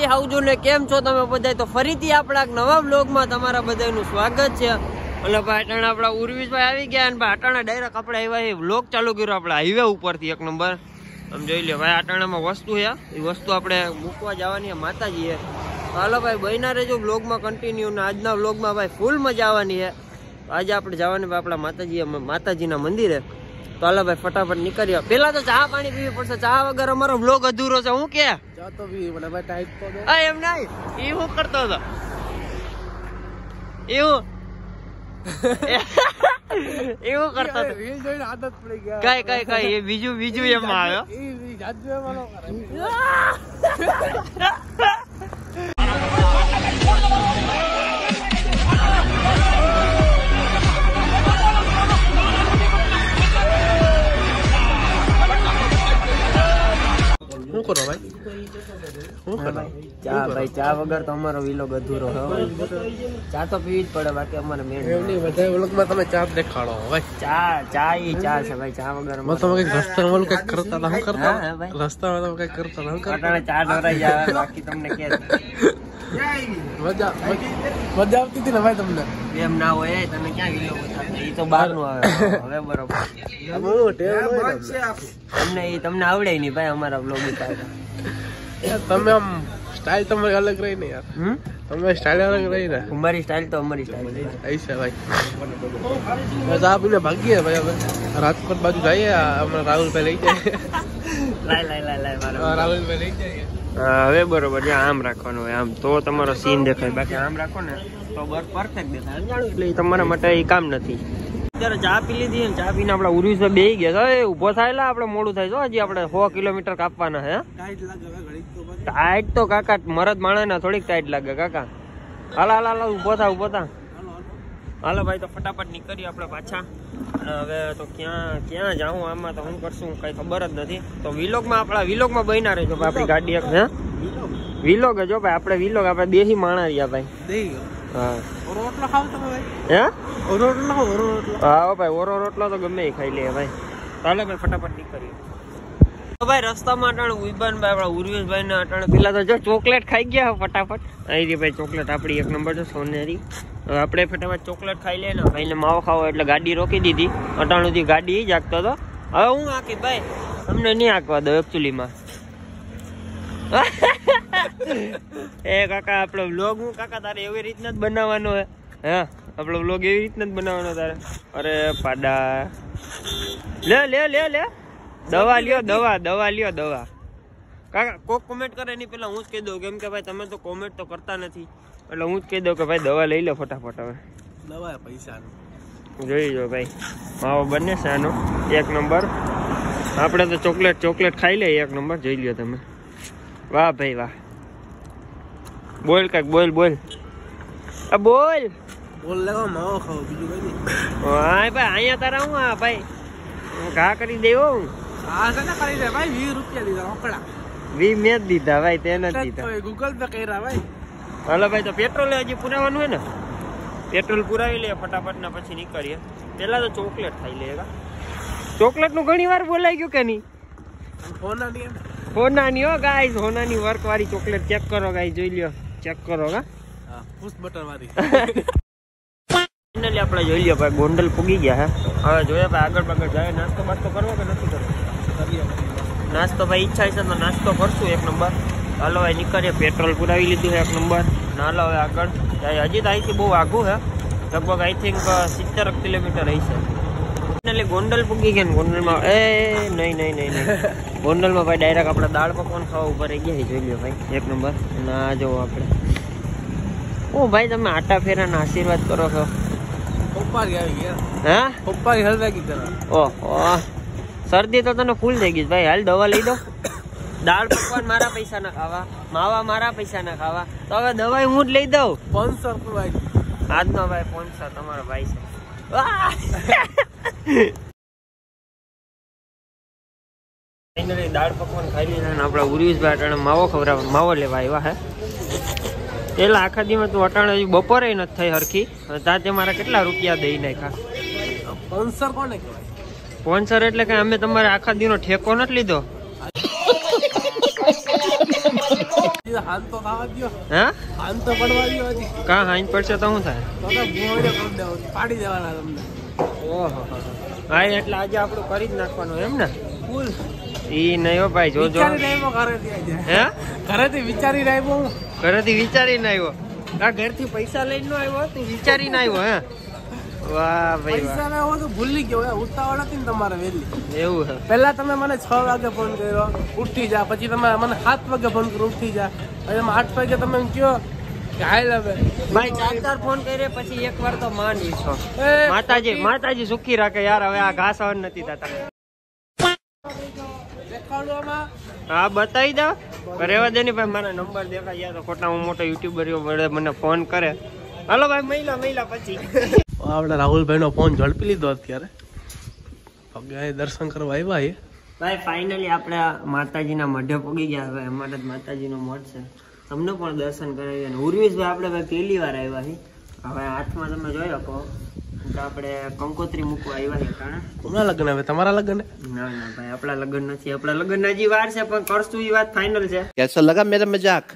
માતાજી આવજો ને કેમ છો તમે બધા? તો ફરીથી આપણા નવા વ્લોગમાં તમારા બધાનું સ્વાગત છે. અને ભાઈ અટાણે આપણા ઉર્વિશભાઈ આવી ગયા અને ભાઈ અટાણે ડાયરેક્ટ આપણે આવ્યા વ્લોગ ચાલુ કર્યો આપણા હાઈવે ઉપરથી 1 નંબર. તમે જોઈ લો ભાઈ અટાણામાં વસ્તુ છે, એ વસ્તુ આપણે મૂકવા જવાની માતાજી છે. હાલો ભાઈ બન્યા રહેજો વ્લોગમાં કન્ટિન્યુ. ને આજના વ્લોગમાં ભાઈ ફૂલ મજા આવવાની છે. આજે આપણે જવાની ભાઈ આપણા માતાજીના મંદિરે. તો હાલો ભાઈ ફટાફટ નીકળ્યો. પેલા તો ચા પાણી પીવી પડશે, ચા વગર અમારો વ્લોગ અધૂરો છે. હું કે એમ નહીં, એ હું કરતો હતો એવું એવું કરતો હતો કઈ એ બીજું એમાં આવ્યો. શું કરો ભાઈ? ચા વગર તો અમારો વિલોગ અધૂરો છે. ચા તો પીવી જ પડે, બાકી અમારે મેન બધા વ્લોગમાં તમે ચા દેખાડો ભાઈ. ચા છે ભાઈ. ચા વગર તમે કઈક રસ્તામાં કઈક કરતા હતા? શું કરતા? રસ્તામાં તમે કઈક કરતા હતા? ચા ઢોરાઈ જાય, બાકી તમને કે મજા આવતી હતી ને ભાઈ તમને? એમ ના હોય, તમે ક્યાં વિલોગ ઉતારતા? એ તો બહાર નું આવે. હવે બરોબર તમને આવડે નહીં ભાઈ અમારા વ્લોગ ઉતારતા. તમે આમ સ્ટાઇલ તમારી અલગ રહી ને યાર. તમે સ્ટાઇલ અલગ રહી ને. અમારી સ્ટાઇલ તો અમારી સ્ટાઇલ છે ભાઈ. બસ આપને ભાગીએ ભાઈ. હવે રાજકોટ બાજુ જઈએ. હમણાં રાહુલભાઈ લઈ જાય. રાહુલભાઈ લઈ જાય. હવે બરોબર. આમ રાખવાનું હોય, આમ તો તમારો સીન દેખાય. બાકી આમ રાખો ને તો બસ પરફેક્ટ દેખાય. સમજાણું? એટલે તમારા માટે એ કામ નથી. અત્યારે ચા પી લીધી ને ચા પીને આપડા ઉર્વિશ બેહી ગયા. હવે ઉભો થાય આપણે મોડું થાય. હજી આપણે 100 કિલોમીટર કાપવાના હે. ટાઈટ તો કાકા મરદ માણસ થોડીક ટાઈટ લાગે કાકા. હાલ ઉભો થા. હાલો ભાઈ તો ફટાફટ નીકળીએ આપણે પાછા. અને હવે તો ક્યાં જાઉં આમાં તો શું કરશું કઈ ખબર જ નથી. તો આપણા વિલોગમાં બન્યા રહેજો ભાઈ. આપણી ગાડી એક હે વિલોગ જો ભાઈ. આપણે વિલોગ આપણે દેશી માણા રહ્યા ભાઈ. હા રોટલો ખાવ તમે ભાઈ? હે રોટલો? હા ભાઈ ઓરો રોટલો તો ગમે એ ખાઈ લે ભાઈ. ચાલો ભાઈ ફટાફટ નીકળીએ. ભાઈ રસ્તામાં અટાણે ઉઈબાન ભાઈ આપણા ઉર્વેશભાઈ ને અટાણે પેલા તો જો ચોકલેટ ખાઈ ગયા ફટાફટ. આવી ભાઈ ચોકલેટ આપણી 1 નંબર છે સોનેરી. હવે આપણે ફટાફટ ચોકલેટ ખાઈ લે ને ભાઈને માવો ખાવો એટલે ગાડી રોકી દીધી. અટાણુંથી ગાડી જ હાંકતો હતો. હવે હું હાંકી ભાઈ, તમને નહીં હાંકવા દો એકચ્યુઅલીમાં. એ કાકા આપણો વ્લોગ હું કાકા તારે એવી રીતના જ બનાવવાનો હે. હા આપણો વ્લોગ એવી રીતના જ બનાવવાનો તારે. અરે પાડા લે દવા લ્યો દવા. કાકા કોક કોમેન્ટ કરે એની પેલા હું જ કહી દઉં, કેમ કે ભાઈ તમે તો કોમેન્ટ તો કરતા નથી. એટલે હું જ કહી દઉં કે ભાઈ દવા લઈ લો ફટાફટ. હવે દવા પૈસા જોઈ જો ભાઈ માવો બને છે આનો 1 નંબર. આપણે તો ચોકલેટ ખાઈ લે 1 નંબર. જોઈ લ્યો તમે. વાહ ભાઈ વાહ. બોલ કાક બોલ બોલ લેવા માવો ખાવ બીજું કઈ નહીં. હા ભાઈ અહીંયા તારા હું આ ભાઈ ઘા કરી દેવો હું. હા સને કરી દે ભાઈ. 20 રૂપિયા દીધા રોકડા. 20 મેં જ દીધા ભાઈ, તેને જ દીધા. ગૂગલ પે કર્યા ભાઈ. હાલો ભાઈ તો પેટ્રોલ હજી પુરાવાનું હોય ને, પેટ્રોલ પુરાવી લે ફટાફટ ને પછી નીકળીએ. પેલા તો ચોકલેટ ખાઈ લે. ચોકલેટ નું ઘણી વાર બોલાઈ ગયું કે નહીં? હોનાની હો ગાઈસ, હોનાની વર્ક વાળી ચોકલેટ ચેક કરો ગાઈસ. જોઈ લ્યો, ચેક કરો. પુશ બટન વાળી. ફાઇનલી આપણે જોઈ લ્યો ભાઈ ગોંડલ પૂગી ગયા હે. હવે જોઈએ ભાઈ આગળ જાય. નાસ્તો બાસ્તો કરવો કે નથી કરવો? નાસ્તો ભાઈ ઈચ્છા છે તો નાસ્તો કરશું 1 નંબર. હાલો ભાઈ નીકળીએ. પેટ્રોલ પુરાવી લીધું છે 1 નંબર. હાલો હવે આગળ જાય. હજી તો અહીંથી બહુ આઘું છે, લગભગ આઈ થિંક 70 કિલોમીટર હશે. ફાઇનલી ગોંડલ પૂગી ગયા ને ગોંડલમાં નહીં ગોંડલમાં ભાઈ ડાયરેક્ટ આપણે દાળ પકવાન ખાવા ઉપર રહી ગયા. જોઈ લ્યો ભાઈ 1 નંબર. ના જોવો આપણે ભાઈ તમે આટા ફેરાના આશીર્વાદ કરો છો. પપ્પારી આવી ગયા. હા પપ્પારી હલવા ગઈ. ઓહો શરદી તો તને ફૂલ થઈ ગઈ ભાઈ. હાલ દવા લઈ દો. દાળ પકવાન મારા પૈસા ના ખાવા, માવા મારા પૈસા ના ખાવા, તો હવે દવાઈ હું જ લઈ દઉં. 500 ભાઈ આજનો ભાઈ 500 તમારો ભાઈ છે. ફાઇનલી દાળ પકવાન ખાઈ લીધા ને આપણા ઉર્વિશભાઈ અટાણે માવો લેવા આવ્યા હે. પેલા આખા દીમાં તું અટાણે બપોરે નથી થઈ હરખી. તાતે મારા કેટલા રૂપિયા દઈ નાખ્યા. સ્પોન્સર કોને કહેવાય? સ્પોન્સર એટલે કે અમે તમારે આખા દીનો ઠેકો નથી લીધો. હજી હાથ તો ખાવા દો. હા હાથ તો પડવા દો હજી. કા હાઈન પડશે તો શું થાય? તો ભૂંડે કરી દેવો, પાડી દેવાના તમને. ઓહો હા, એટલે આજે આપણું કરી જ નાખવાનું એમ ને? ફૂલ ઈ નહીં હો ભાઈ, જોજો. હે ઘરેથી વિચારી આવ્યો હું. ઘરેથી વિચારીને આવ્યો? આ ઘરથી પૈસા લઈને નો આવ્યો, તું વિચારીને આવ્યો? હે વાહ ભાઈ પૈસા ના હોય તો ભૂલી ગયો. ઉતાવળ હતી ને તમારે વહેલી. એવું હે? પહેલા તમે મને 6 વાગે ફોન કર્યો ઉઠી જા, પછી તમે મને 7 વાગે ફોન કર્યો ઉઠી જા, પછી 8 વાગે તમે કહો કે હાલ હવે. ભાઈ 4 ફોન કરે પછી એકવાર તો માંડી છો. માતાજી સુખી રાખે યાર. હવે આ ઘાસ હવન નથી થતા. હા બતાવી દો. રેવા દે ને ભાઈ, મારા નંબર દેખાય યાર તો ખોટા હું મોટો યુટ્યુબર મને ફોન કરે. હાલો ભાઈ, મહિલા પછી આપણે રાહુલભાઈ નો ફોન ઝડપી લીધો અત્યારે. દર્શન કરવા આવ્યા ભાઈ. ફાઇનલી આપણે માતાજીના મઢે પગી ગયા. હવે અમારે જ માતાજીનો મઢ છે, તમને પણ દર્શન કરાવી. અને ઉર્વેશભાઈ આપણે ભાઈ પહેલી વાર આવ્યા છીએ. હવે હાથમાં તમે જોઈ શકો તો આપણે કંકોત્રી મૂકવા આવ્યા છીએ. કોના લગ્ન? હવે તમારા લગ્ન? ના ભાઈ, આપણા લગ્ન નથી. આપણા લગ્ન હજી વાર છે, પણ કરશું એ વાત ફાઇનલ છે. કેસો લગા મેરા મજાક.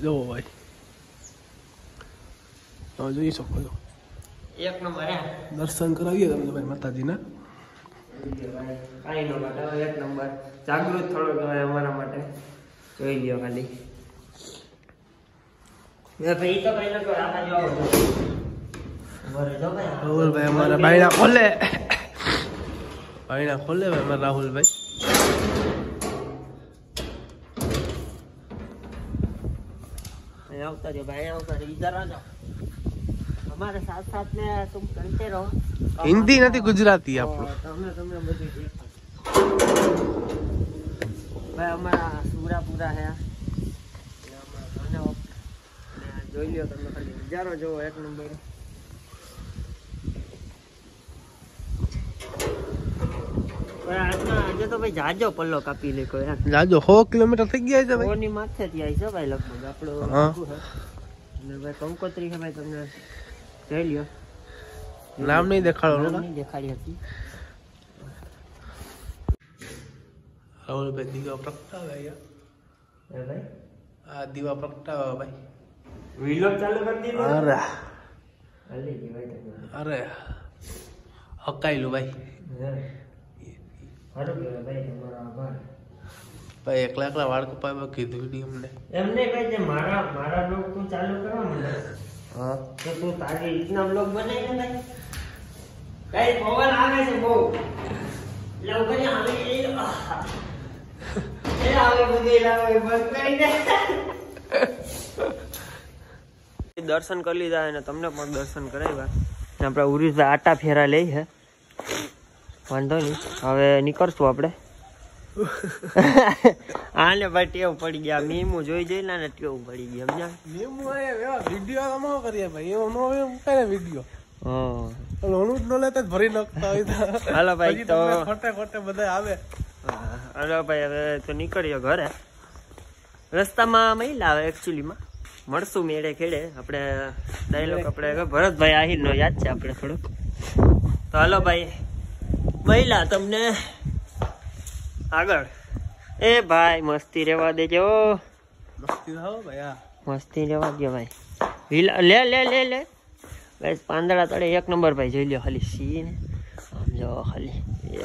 જો ભાઈ જોઈ શકો છો, એક નંબર. દર્શન કરાવીએ તમને ભાઈ માતાજીના. કાંઈ ન માટે એક નંબર. જાગૃત થોડો કહેવાય અમારા માટે. જોઈ લ્યો ખાલી. ભાઈ તો કઈ ન કહો, આખા જો રાહુલભાઈ અમારા બાયણા ખોલે. બાયણા ખોલે ભાઈ અમારા રાહુલભાઈ. આવતા રહ્યો ભાઈ, આવતા રહ્યો. ઇધર આ જાઓ, हमारे साथ साथ में तुम करते रहो. हिंदी नहीं गुजराती આપણું. તમને બધું ભાઈ અમારા સુરાપુરા હે. જોઈ લ્યો તમે ખાલી નજારો જોવો, એક નંબર. આજે તો ભાઈ જાજો પલ્લો કાપી લે કોઈ. જાજો 100 કિલોમીટર થઈ ગયા છે ભાઈ. ઓની માથે થી આવી છે ભાઈ લગભગ આપણો. અને ભાઈ કંકોત્રી છે ભાઈ, તમને જોઈ લ્યો. નામ નહીં દેખાડો. નહીં દેખાડી હતી. રાહુલભાઈ દીવા પ્રગટાવે ભાઈ. આ દીવા પ્રગટાવે ભાઈ. વિલોગ ચાલુ કરી દીધો. અરે અલે જી ભાઈ તમે. અરે હકાઈલું ભાઈ. હારું કહેવાય ભાઈ, તમારો આભાર. ભાઈ એકલા વાળ કપાવ્યા કીધું નહીં અમને. એમને ભાઈ જે મારા બ્લોગ તું ચાલુ કરવા મને. હા તો તું તારી રીતના બ્લોગ બનાવી ને ભાઈ. કઈ પવન આવે છે બહુ. એટલે આવે એ આવે બધી લાવે બંધ કરી દે. દર્શન કરી લીધા અને તમને પણ દર્શન કરાવ્યા. આપણે ઉરીસભાઈ આટા ફેરા લઈ છે. વાંધો નહીં, હવે નીકળશું આપણે. આને ભાઈ ટેવ પડી ગયા. મીમું જોઈ ને ટેવ પડી ગઈ. સમજા? મીમું વિડીયો ન કરીએ ભાઈ, એવો નો મૂકે વિડીયો. ઓલું જ ન લેતા ભરી નાખતા હોય. હાલો ભાઈ, તો ખોટે બધા આવે. હાલો ભાઈ, હવે તો નીકળીએ ઘરે. રસ્તામાં મહિલા આવે એકચ્યુઅલીમાં. મળશું મેળે ખેડે. આપણે ડાયલોગ આપણે ભરતભાઈ આહિરનો યાદ છે આપણે થોડોક. તો હાલો ભાઈ, મહિલા તમને આગળ. એ ભાઈ મસ્તી રેવા દેજો. મસ્તી રેવા દો ભાઈ. લે લે લે લે ભાઈ, પાંદડા તળે એક નંબર ભાઈ. જોઈ લો ખાલી સી ને આમ જો ખાલી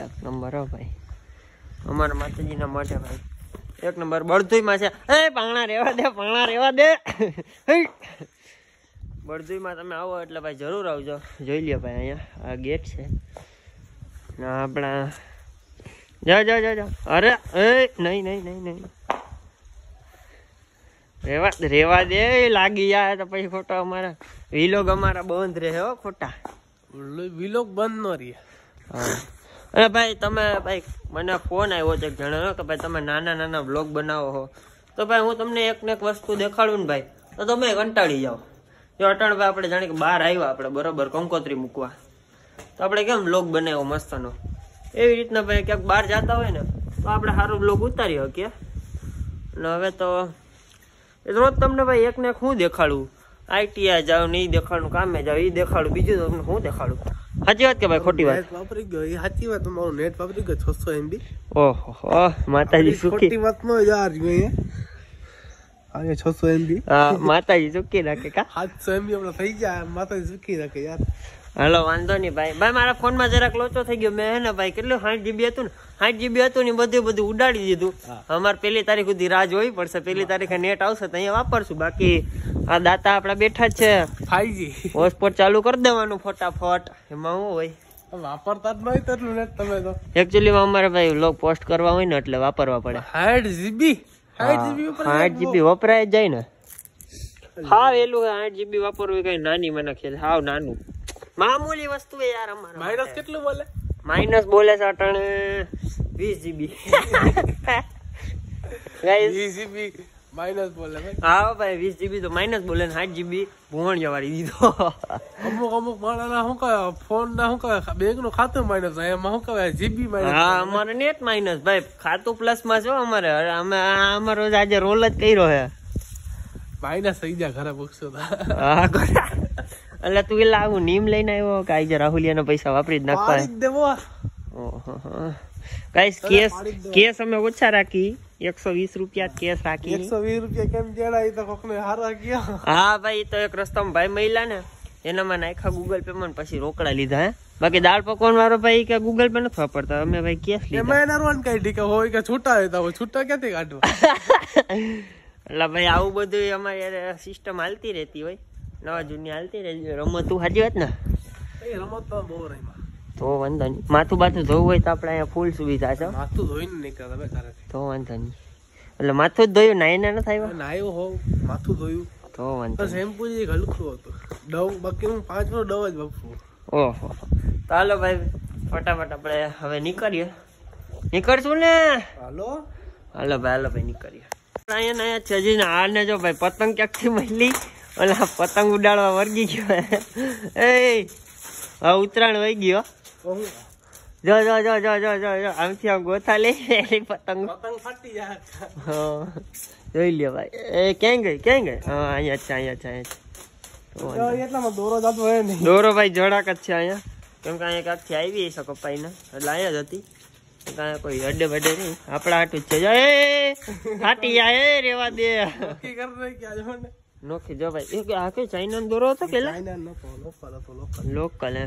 એક નંબર. હો ભાઈ, અમારા માતાજીના માટે ભાઈ એક નંબર. બળદુઈમાં છે. એ પાણા રેવા દે, પાણા રેવા દે. બળદુઈમાં તમે આવો એટલે ભાઈ જરૂર આવજો. જોઈ લ્યો ભાઈ, અહીંયા આ ગેટ છે. આપણા જા. અરે એ નહીં રેવા દે. લાગી જાય તો પછી ખોટો અમારા વિલોગ અમારા બંધ રહે. હો ખોટા વિલોગ બંધ ન રહે. અરે ભાઈ તમે ભાઈ મને ફોન આવ્યો છે જણાવો કે ભાઈ તમે નાના વ્લોગ બનાવો છો. તો ભાઈ હું તમને એક ને એક વસ્તુ દેખાડું ને ભાઈ, તો તમે કંટાળી જાઓ. જો અટાણ ભાઈ આપણે જાણે કે બહાર આવ્યા આપણે બરોબર કંકોત્રી મૂકવા, તો આપણે કેમ વ્લોગ બનાવ્યો મસ્તનો. એવી રીતના ભાઈ ક્યાંક બહાર જતા હોય ને તો આપણે સારો વ્લોગ ઉતારી શકીએ. અને હવે તો રોજ તમને ભાઈ એક ને એક હું દેખાડું. આઈટીઆઈ જાવ ને એ દેખાડું, કામે જાવ એ દેખાડું, બીજું તમને હું દેખાડું. સાચી વાત કે ભાઈ ખોટી વાત? નેટ વાપરી ગયો એ સાચી વાત. તમારું નેટ વાપરી ગયો 600 MB. ઓહો માતાજી સુખી. ખોટી વાત નો યાર આજે 600 MB. હા માતાજી સુખી રાખે કા. 700 MB હમણાં થઈ ગયા. માતાજી સુખી રાખે યાર. હાલો વાંધો નહીં ભાઈ. ભાઈ મારા ફોનમાં જરાક લોચો થઈ ગયો. મેં હે ને ભાઈ કેટલું 60 GB હતું ને 60 GB હતું ને બધું ઉડાડી દીધું. અમારે 1 તારીખ સુધી રાહ જોવી પડશે. 1 તારીખે નેટ આવશે તો અહીંયા વાપરશું. બાકી આ દાતા આપડા બેઠા જ છે 5G હોટસ્પોટ ચાલુ કરી દેવાનું ફટાફટ. એમાં શું હોય વાપરતા જ નહીં તેટલું નેટ તમે તો. એકચ્યુઅલી માં અમારે ભાઈ વ્લોગ પોસ્ટ કરવા હોય ને એટલે વાપરવા પડે. 60 GB વપરાય જ જાય ને. હા એલું 8 GB વાપરવું કઈ નાની મને ખ્યાલ હાવ નાનું મામૂલી વસ્તુ છે યાર. અમારે માઇનસ કેટલું બોલે? માઇનસ બોલે છે અટાણે 20 GB. ગાઈસ 20 GB માઇનસ બોલે ભાઈ. હા ભાઈ 20 GB તો માઇનસ બોલે ને 60 GB ભૂવણિયા વાળી દીધો. અમુક માણસના શું કહે ફોન ના શું કહે બેંક નું ખાતું માઇનસ એમાં શું કહે GB માઇનસ. હા અમારે નેટ માઇનસ ભાઈ ખાતું પ્લસ માં છો અમારે. અમે અમારો આજે રોલ જ કર્યો હે. માઇનસ થઈ જાય ઘરે પૂછશો હા એટલે તું એલા આવું નીમ લઈને આવ્યો કે આજે રાહુલિયાના પૈસા વાપરી જ નાખવા. ગાઈસ કેસ અમે ઓછા રાખી 120 રૂપિયા કેસ રાખી. 120 રૂપિયા કેમ જેડા તો કોકને હારા ગયા. હા ભાઈ તો એક રસ્તામાં ભાઈ મહિલા ને એનામાં નાખ્યા ગૂગલ પે માં પછી રોકડા લીધા. હે બાકી દાળ પકવાન વાળો ભાઈ કે ગૂગલ પે નથી વાપરતા. અમે ભાઈ કેસ લીધા. એમાં એના રોન કઈ ઠીક હોય કે છૂટા હોય છૂટા ક્યાંથી કાઢવા. એટલે ભાઈ આવું બધું અમારી સિસ્ટમ હાલતી રહેતી હોય. નવા જૂની હાલતી રહેતી રમતું સાચી વાત ને. રમત તો બહુ રહી તો વાંધો નહીં. માથું બાથું ધોવું હોય તો આપણે અહીંયા ફૂલ સુવિધા છે. માથું ધોઈને નીકળતા ભાઈ ઘરેથી તો વાંધો નહીં. એટલે માથું જ ધોયું નાઈને નથી આવ્યા. નાયો હોવ માથું ધોયું તો વાંધો. શેમ્પુ જે હલકું હતું ડવ બાકી હું 5 નો ડવ જ વાપરું. ઓહો તો હાલો ભાઈ ફટાફટ આપણે હવે નીકળશું ને. હાલો ભાઈ નીકળીએ. અહીંયા છે હજી ને આ ને જો ભાઈ પતંગ ક્યાંકથી મળી ઓલા પતંગ ઉડાડવા વર્ગી ગયો. એ હા ઉત્તરાયણ વહી ગયો. જો આમથી આમ ગોથા લે પતંગ ફાટી જાય. જોઈ લ્યો ભાઈ. એ ક્યાં ગઈ? હા અહીંયા છે. દોરો ભાઈ જોડાક જ છે અહીંયા. કેમ કે અહીંયા ક્યાંકથી આવી છે કપાઈ ને એટલે અહીંયા જ હતી. કોઈ અડે બડે નહીં આપડા હાટું જ છે. ફાટી જાય રેવા દે. નોખી જો ભાઈ આ કઈ ચાઇના દોરો હતો પેલા? લોકલ હે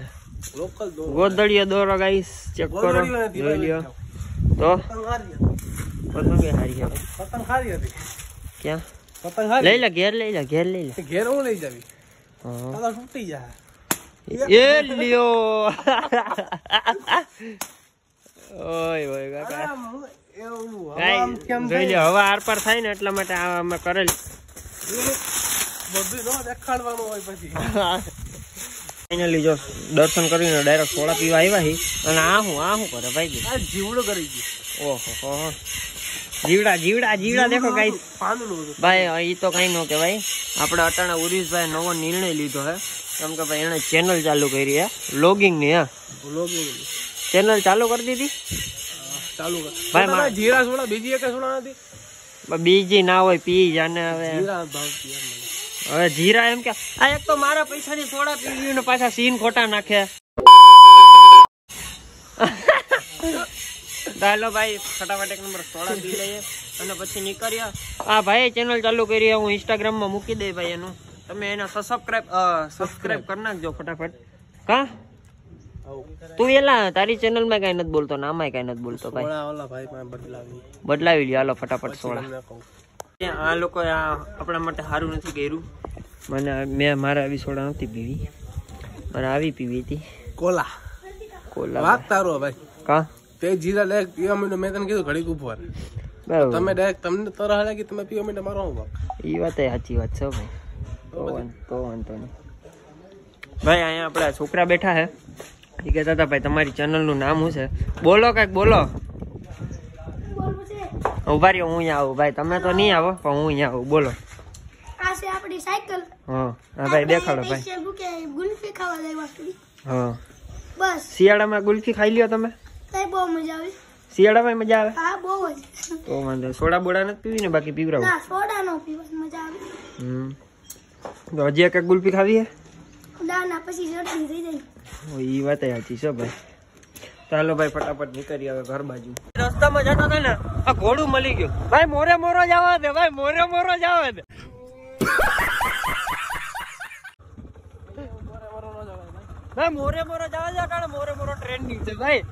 ગોદડીયો દોરો ગાઈસ ચેક કરો જોઈ લ્યો. તો પતંગ હારી છે. પતંગ હારી હતી ક્યાં? પતંગ હારી લઈ લે ઘેર લઈ લે. ઘેર હું લઈ જાવી. હા તૂટી જાય. એ લ્યો ઓય કાકા જોઈ લ્યો હવે આર પાર થાય ને એટલા માટે આ અમે કરેલ. ફાઇનલી જો દર્શન કરીને ડાયરેક્ટ સોડા પીવા આવ્યા હી. અને આ શું કરે ભાઈ? જીવડો કરી ગયો. ઓહો જીવડા દેખો ગાઈસ. ભાઈ ઈ તો કઈ ન કહેવાય. આપણે અટાણા ઉરીશભાઈ નવો નિર્ણય લીધો હે. કેમ કે ભાઈ એને ચેનલ ચાલુ કરી હે લોગિંગ ની. ચેનલ ચાલુ કરી દીધી. ચાલુ કર ભાઈ. જીરા સોડા બીજી એક સોડા નથી. બીજી ના હોય પી જાને. હવે જીરા એમ કે આ એક તો મારા પૈસાની સોડા પી ને પાછા સીન ખોટા નાખે. ચાલો ભાઈ ફટાફટ 1 નંબર સોડા પી લઈએ અને પછી નીકળ્યા. હા ભાઈ ચેનલ ચાલુ કરી હું ઇન્સ્ટાગ્રામ માં મૂકી દઈ ભાઈ એનું. તમે એને સબસ્ક્રાઇબ કરી નાખજો ફટાફટ. કા તું એલા તારી ચેનલ માં કઈ નથી બોલતો ને આમાં કઈ નથી બોલતો ભાઈ. બદલાવી લ્યો હાલો ફટાફટ સોડા. આ લોકો આપણા માટે સારું નથી કર્યું. મેં મારે આવી સોડા નથી પીવી. મારે આવી પીવી હતી કોલા વાત તારો ભાઈ. કા તે જીરા લે પીવા માંડો. મેં તને કીધું ઘડીક ઉપર તમે ડાયરેક્ટ તમને તરહ લાગી તમે પીવા માંડો. મારો હું એ વાત સાચી વાત છે ભાઈ. તો વાંધો નહીં ભાઈ. અહીંયા આપડા છોકરા બેઠા હે. એ કહેતા હતા ભાઈ તમારી ચેનલ નું નામ શું છે? બોલો કઈક બોલો. ઉભા રહ્યો હું અહીંયા આવું ભાઈ. તમે તો નહીં આવો પણ હું અહીંયા આવું. બોલો. આપણી સાયકલ. હા ભાઈ દેખાડો ભાઈ. ગુલ્ફી ખાવા લેવા. હા બસ શિયાળામાં ગુલ્ફી ખાઈ લ્યો તમે. બહુ મજા આવે શિયાળામાં. મજા આવે? હા બહુ જ. તો વાંધો સોડા બોડા નથી પીવી ને? બાકી પીવરાવું. ના સોડા નો પીવા મજા આવે. તો હજી એક ગુલ્ફી ખાવી હે? ના પછી શરદી થઈ જાય. એ વાત સાચી છે ભાઈ. ચાલો ભાઈ ફટાફટ નીકળી આવે ઘર બાજુ. રસ્તામાં જતા હતા ને આ ઘોડું મળી ગયું. ભાઈ મોરે મોરો જવા દે, ભાઈ મોરે મોરો જવા દે. ભાઈ મોરે મોરો જવા દે, કારણ મોરે મોરો ટ્રેન્ડિંગ છે ભાઈ.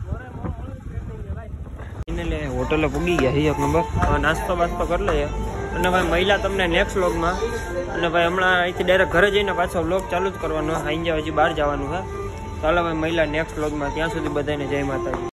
એને હોટલે પૂગી ગયા એક નંબર. નાસ્તો બાસ્તો કરી લઈએ અને ભાઈ મહિલા તમને નેક્સ્ટ વ્લોગમાં. અને ભાઈ હમણાં અહીંથી ડાયરેક્ટ ઘરે જઈને પાછો વ્લોગ ચાલુ જ કરવાનો. અહીં હજી બહાર જવાનું છે. ચાલો ભાઈ મહિલા નેક્સ્ટ વ્લોગમાં. ત્યાં સુધી બધાને જય માતાજી.